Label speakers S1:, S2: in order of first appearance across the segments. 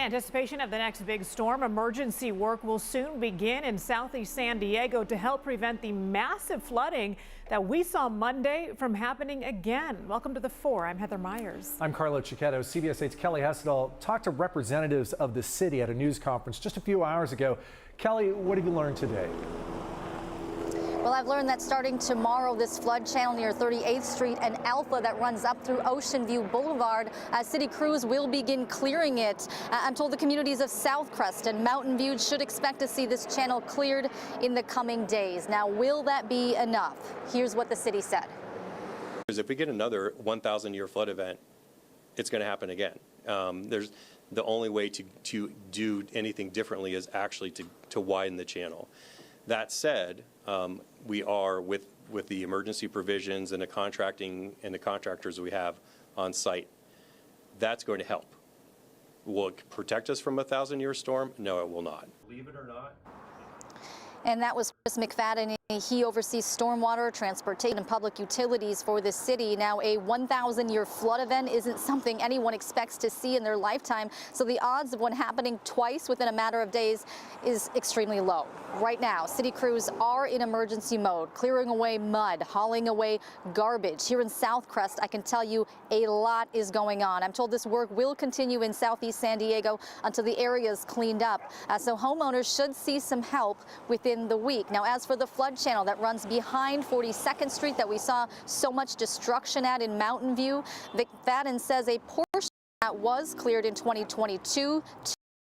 S1: Anticipation of the next big storm, emergency work will soon begin in southeast San Diego to help prevent the massive flooding that we saw Monday from happening again. Welcome to the 4. I'm Heather Myers.
S2: I'm Carlo Cicchetto. CBS 8's Kelly Hessedal talked to representatives of the city at a news conference just a few hours ago. Kelly, what have you learned today?
S3: Well, I've learned that starting tomorrow, this flood channel near 38th Street and Alpha that runs up through Ocean View Boulevard, city crews will begin clearing it. I'm told the communities of South Crest and Mountain View should expect to see this channel cleared in the coming days. Now, will that be enough? Here's what the city said.
S4: If we get another 1,000-year flood event, it's going to happen again. There's the only way to do anything differently is actually to widen the channel. That said, we are with the emergency provisions and the contracting and the contractors we have on site. That's going to help. Will it protect us from a 1,000-year storm? No, it will not. Believe it or not.
S3: And that was Kris McFadden. He oversees stormwater, transportation, and public utilities for the city. Now, a 1,000-year flood event isn't something anyone expects to see in their lifetime, so the odds of one happening twice within a matter of days is extremely low. Right now, city crews are in emergency mode, clearing away mud, hauling away garbage. Here in South Crest, I can tell you a lot is going on. I'm told this work will continue in southeast San Diego until the area is cleaned up, so homeowners should see some help within the week. Now, as for the flood channel that runs behind 42nd Street that we saw so much destruction at in Mountain View, McFadden says a portion that was cleared in 2022.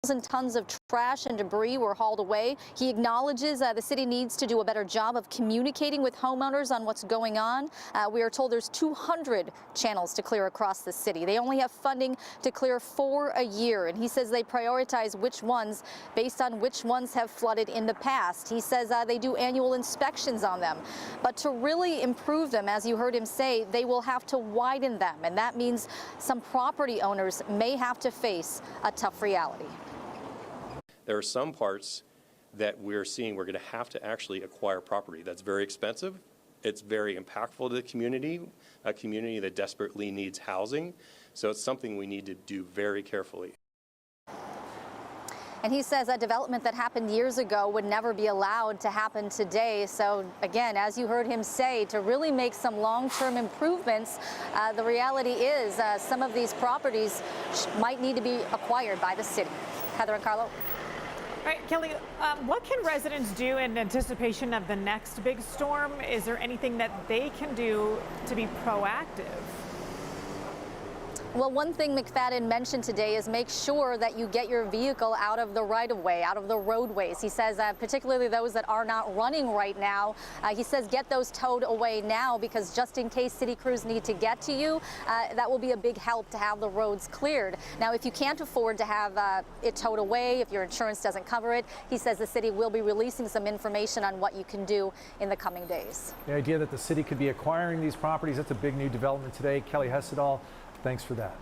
S3: 2,000 tons of trash and debris were hauled away. He acknowledges the city needs to do a better job of communicating with homeowners on what's going on. We are told there's 200 channels to clear across the city. They only have funding to clear 4 a year, and he says they prioritize which ones based on which ones have flooded in the past. He says they do annual inspections on them, but to really improve them, as you heard him say, they will have to widen them, and that means some property owners may have to face a tough reality.
S4: There are some parts that we're seeing we're going to have to actually acquire property. That's very expensive. It's very impactful to the community, a community that desperately needs housing. So it's something we need to do very carefully.
S3: And he says a development that happened years ago would never be allowed to happen today. So again, as you heard him say, to really make some long-term improvements, the reality is some of these properties might need to be acquired by the city. Heather and Carlo.
S1: All right, Kelly, what can residents do in anticipation of the next big storm? Is there anything that they can do to be proactive?
S3: Well, one thing McFadden mentioned today is make sure that you get your vehicle out of the right-of-way, out of the roadways. He says particularly those that are not running right now, he says get those towed away now, because just in case city crews need to get to you, that will be a big help to have the roads cleared. Now, if you can't afford to have it towed away, if your insurance doesn't cover it, he says the city will be releasing some information on what you can do in the coming days.
S2: The idea that the city could be acquiring these properties, that's a big new development today. Kelly Hessedal, thanks for that.